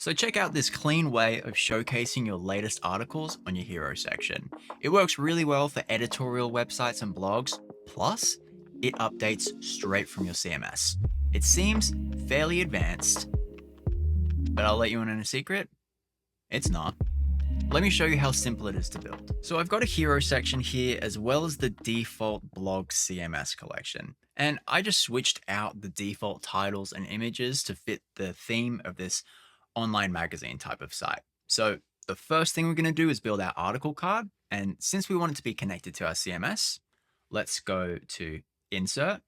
So check out this clean way of showcasing your latest articles on your hero section. It works really well for editorial websites and blogs, plus it updates straight from your CMS. It seems fairly advanced, but I'll let you in on a secret, it's not. Let me show you how simple it is to build. So I've got a hero section here as well as the default blog CMS collection. And I just switched out the default titles and images to fit the theme of this online magazine type of site. So the first thing we're going to do is build our article card. And since we want it to be connected to our CMS, let's go to Insert,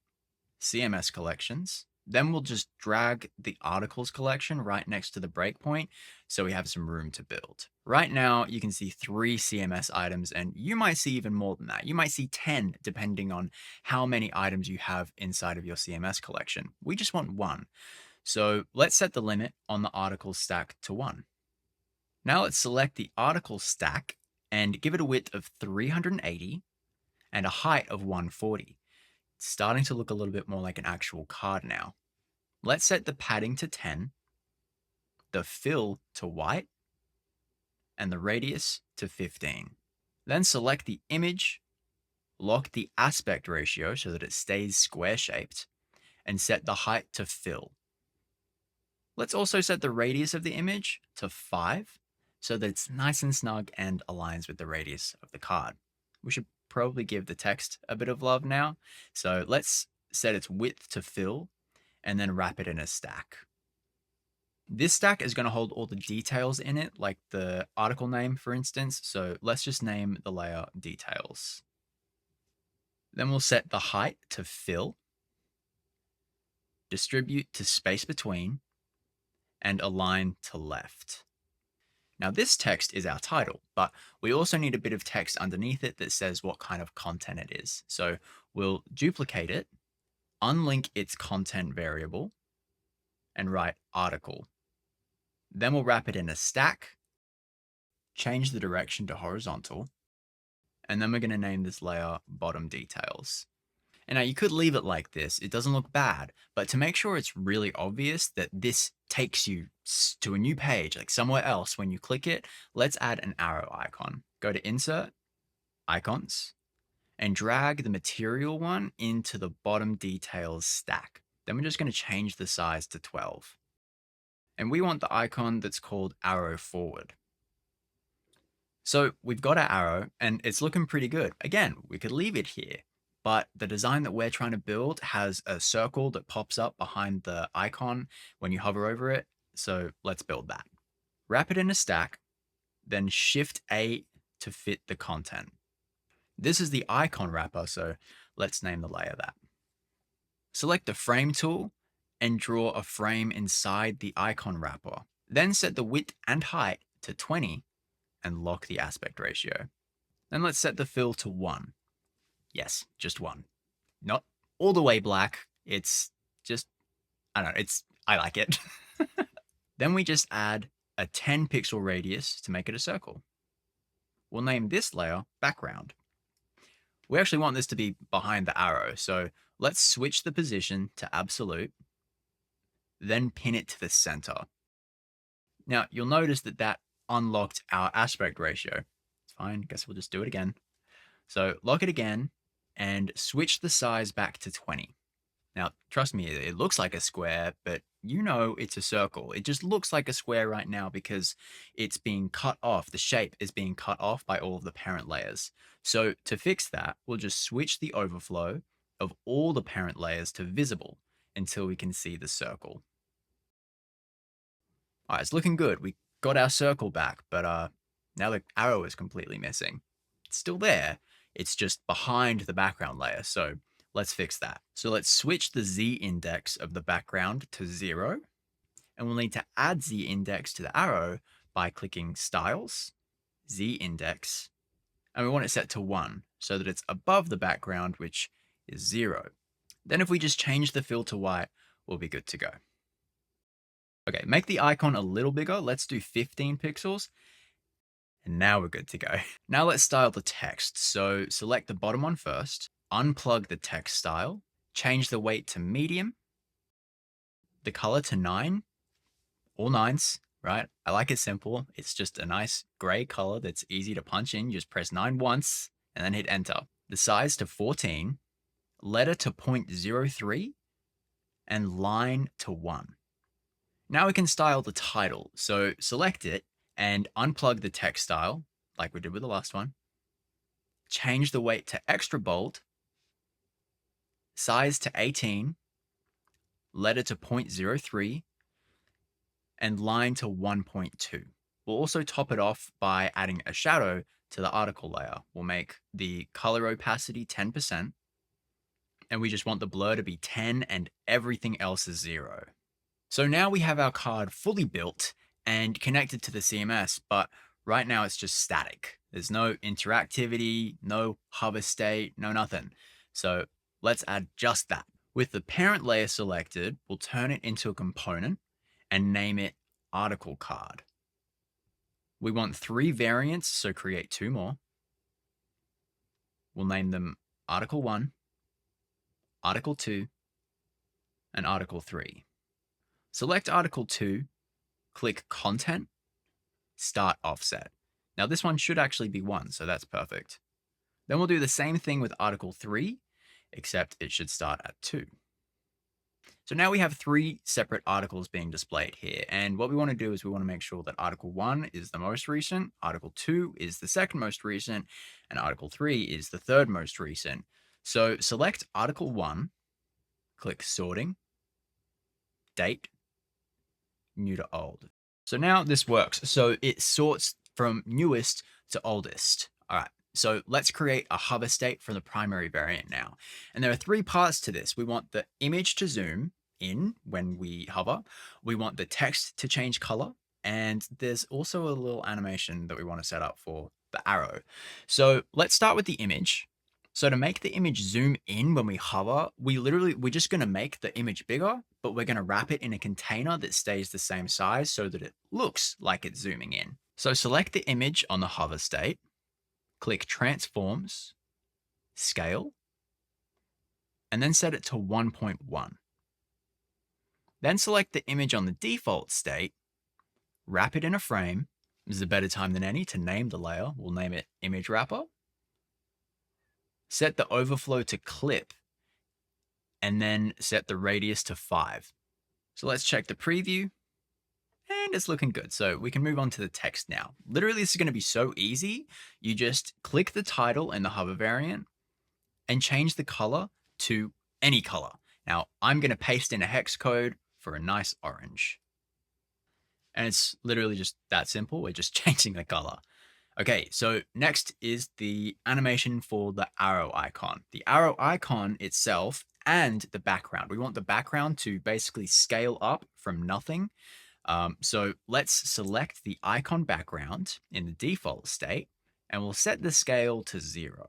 CMS Collections. Then we'll just drag the articles collection right next to the breakpoint so we have some room to build. Right now, you can see 3 CMS items, and you might see even more than that. You might see 10, depending on how many items you have inside of your CMS collection. We just want 1. So let's set the limit on the article stack to 1. Now let's select the article stack and give it a width of 380 and a height of 140. It's starting to look a little bit more like an actual card now. Let's set the padding to 10, the fill to white, and the radius to 15. Then select the image, lock the aspect ratio so that it stays square shaped, and set the height to fill. Let's also set the radius of the image to 5 so that it's nice and snug and aligns with the radius of the card. We should probably give the text a bit of love now. So let's set its width to fill and then wrap it in a stack. This stack is going to hold all the details in it, like the article name, for instance. So let's just name the layer details. Then we'll set the height to fill, distribute to space between, and align to left. Now this text is our title, but we also need a bit of text underneath it that says what kind of content it is. So we'll duplicate it, unlink its content variable, and write article. Then we'll wrap it in a stack, change the direction to horizontal, and then we're going to name this layer bottom details. And now you could leave it like this. It doesn't look bad, but to make sure it's really obvious that this takes you to a new page, like somewhere else, when you click it, let's add an arrow icon. Go to Insert, Icons, and drag the material one into the bottom details stack. Then we're just going to change the size to 12. And we want the icon that's called arrow forward. So we've got our arrow and it's looking pretty good. Again, we could leave it here, but the design that we're trying to build has a circle that pops up behind the icon when you hover over it. So let's build that. Wrap it in a stack, then Shift A to fit the content. This is the icon wrapper, so let's name the layer that. Select the frame tool and draw a frame inside the icon wrapper. Then set the width and height to 20 and lock the aspect ratio. Then let's set the fill to 1. Yes, just 1. Not all the way black. It's just, I don't know, I like it. Then we just add a 10 pixel radius to make it a circle. We'll name this layer background. We actually want this to be behind the arrow, so let's switch the position to absolute, then pin it to the center. Now, you'll notice that that unlocked our aspect ratio. It's fine, guess we'll just do it again. So lock it again and switch the size back to 20. Now, trust me, it looks like a square, but you know it's a circle. It just looks like a square right now because it's being cut off. The shape is being cut off by all of the parent layers. So to fix that, we'll just switch the overflow of all the parent layers to visible until we can see the circle. All right, it's looking good. We got our circle back, but now the arrow is completely missing. It's still there. It's just behind the background layer. So let's fix that. So let's switch the Z index of the background to 0. And we'll need to add Z index to the arrow by clicking Styles, Z index, and we want it set to 1 so that it's above the background, which is 0. Then if we just change the fill to white, we'll be good to go. Okay, make the icon a little bigger. Let's do 15 pixels. And now we're good to go. Now let's style the text. So select the bottom one first, unplug the text style, change the weight to medium, the color to 9, all 9s, right? I like it simple. It's just a nice gray color that's easy to punch in. You just press 9 once and then hit enter. The size to 14, letter to 0.03, and line to 1. Now we can style the title. So select it and unplug the text style like we did with the last one. Change the weight to extra bold, size to 18, letter to 0.03, and line to 1.2. We'll also top it off by adding a shadow to the article layer. We'll make the color opacity 10%, and we just want the blur to be 10 and everything else is 0. So now we have our card fully built and connected to the CMS, but right now it's just static. There's no interactivity, no hover state, no nothing. So let's add just that. With the parent layer selected, we'll turn it into a component and name it article card. We want 3 variants, so create 2 more. We'll name them article 1, article 2, and article 3. Select article 2, click content, start offset. Now this one should actually be 1, so that's perfect. Then we'll do the same thing with article 3, except it should start at 2. So now we have 3 separate articles being displayed here. And what we want to do is we want to make sure that article 1 is the most recent, article 2 is the second most recent, and article 3 is the third most recent. So select article 1, click sorting, date, new to old. So now this works. So it sorts from newest to oldest. All right. So let's create a hover state for the primary variant now. And there are 3 parts to this. We want the image to zoom in when we hover. We want the text to change color. And there's also a little animation that we want to set up for the arrow. So let's start with the image. So to make the image zoom in when we hover, we're just going to make the image bigger, but we're going to wrap it in a container that stays the same size so that it looks like it's zooming in. So select the image on the hover state, click transforms, scale, and then set it to 1.1. Then select the image on the default state, wrap it in a frame. This is a better time than any to name the layer. We'll name it image wrapper. Set the overflow to clip, and then set the radius to 5. So let's check the preview, and it's looking good. So we can move on to the text now. Literally, this is going to be so easy. You just click the title in the hover variant and change the color to any color. Now, I'm going to paste in a hex code for a nice orange. And it's literally just that simple. We're just changing the color. Okay, so next is the animation for the arrow icon. The arrow icon itself and the background. We want the background to basically scale up from nothing. So let's select the icon background in the default state, and we'll set the scale to 0.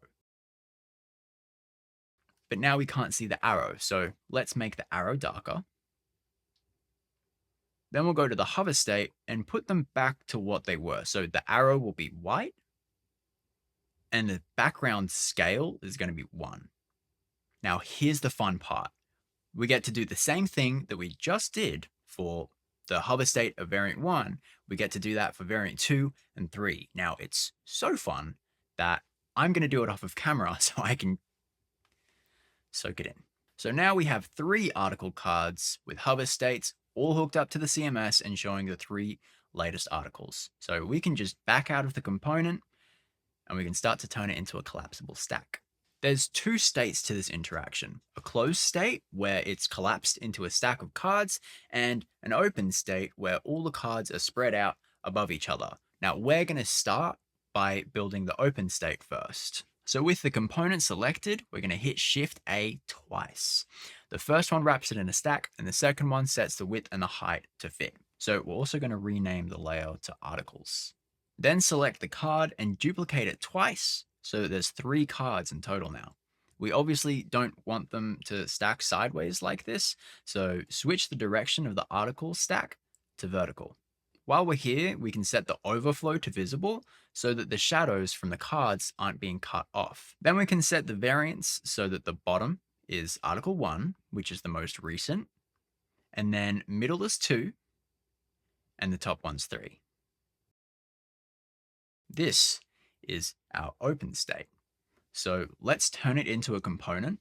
But now we can't see the arrow, so let's make the arrow darker. Then we'll go to the hover state and put them back to what they were. So the arrow will be white, and the background scale is going to be 1. Now, here's the fun part. We get to do the same thing that we just did for the hover state of variant 1. We get to do that for variant 2 and 3. Now, it's so fun that I'm going to do it off of camera so I can soak it in. So now we have 3 article cards with hover states all hooked up to the CMS and showing the 3 latest articles. So we can just back out of the component and we can start to turn it into a collapsible stack. There's 2 states to this interaction: a closed state where it's collapsed into a stack of cards, and an open state where all the cards are spread out above each other. Now we're going to start by building the open state first. So with the component selected, we're going to hit Shift A twice. The first one wraps it in a stack, and the second one sets the width and the height to fit. So we're also going to rename the layer to articles. Then select the card and duplicate it twice, so that there's 3 cards in total now. We obviously don't want them to stack sideways like this, so switch the direction of the article stack to vertical. While we're here, we can set the overflow to visible so that the shadows from the cards aren't being cut off. Then we can set the variance so that the bottom is article 1, which is the most recent, and then middle is 2, and the top one's 3. This is our open state. So let's turn it into a component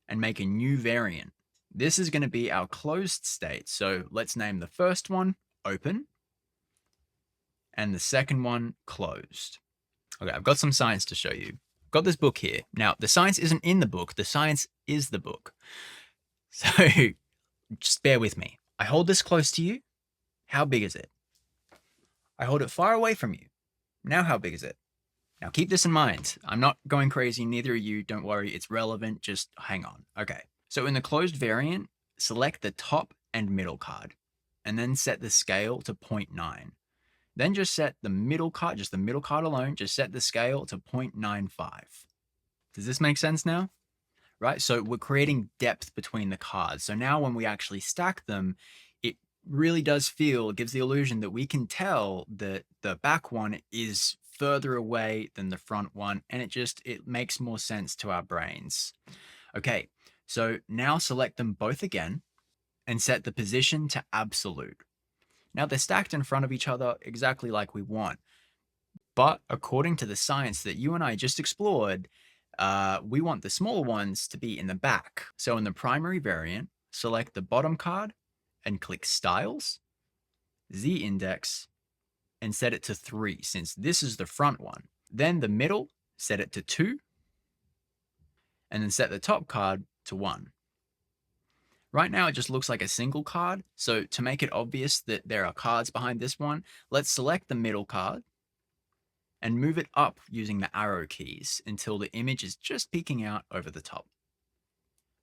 and make a new variant. This is going to be our closed state. So let's name the first one open and the second one closed. Okay, I've got some science to show you. I've got this book here. Now, the science isn't in the book. The science is the book. So just bear with me. I hold this close to you. How big is it? I hold it far away from you. Now how big is it? Now keep this in mind. I'm not going crazy, neither are you. Don't worry, it's relevant. Just hang on. Okay, so in the closed variant, select the top and middle card, and then set the scale to 0.9. Then just set the middle card, just the middle card alone, just set the scale to 0.95. Does this make sense now? Right, so we're creating depth between the cards. So now when we actually stack them, it really does feel, it gives the illusion that we can tell that the back one is further away than the front one, and it makes more sense to our brains. Okay, so now select them both again and set the position to absolute. Now they're stacked in front of each other exactly like we want, but according to the science that you and I just explored, we want the smaller ones to be in the back. So in the primary variant, select the bottom card and click Styles, Z-index, and set it to 3 since this is the front one. Then the middle, set it to 2, and then set the top card to 1. Right now, it just looks like a single card. So to make it obvious that there are cards behind this one, let's select the middle card and move it up using the arrow keys until the image is just peeking out over the top.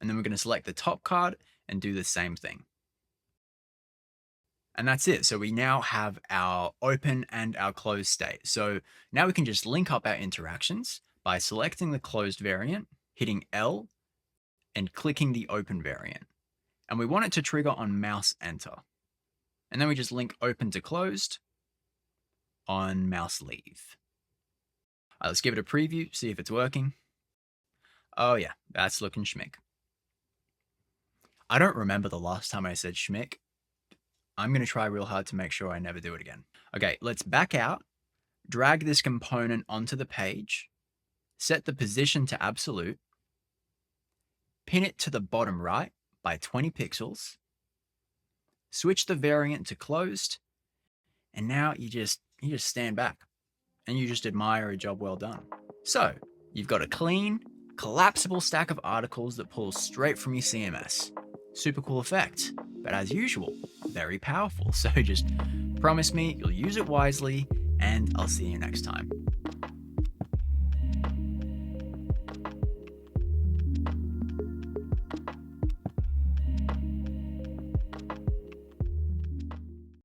And then we're going to select the top card and do the same thing. And that's it. So we now have our open and our closed state. So now we can just link up our interactions by selecting the closed variant, hitting L, and clicking the open variant. And we want it to trigger on mouse enter. And then we just link open to closed on mouse leave. All right, let's give it a preview, see if it's working. Oh yeah, that's looking schmick. I don't remember the last time I said schmick. I'm going to try real hard to make sure I never do it again. Okay, let's back out, drag this component onto the page, set the position to absolute, pin it to the bottom right by 20 pixels, switch the variant to closed, and now you just stand back and you just admire a job well done. So you've got a clean, collapsible stack of articles that pulls straight from your CMS. Super cool effect, but as usual, very powerful. So just promise me you'll use it wisely, and I'll see you next time.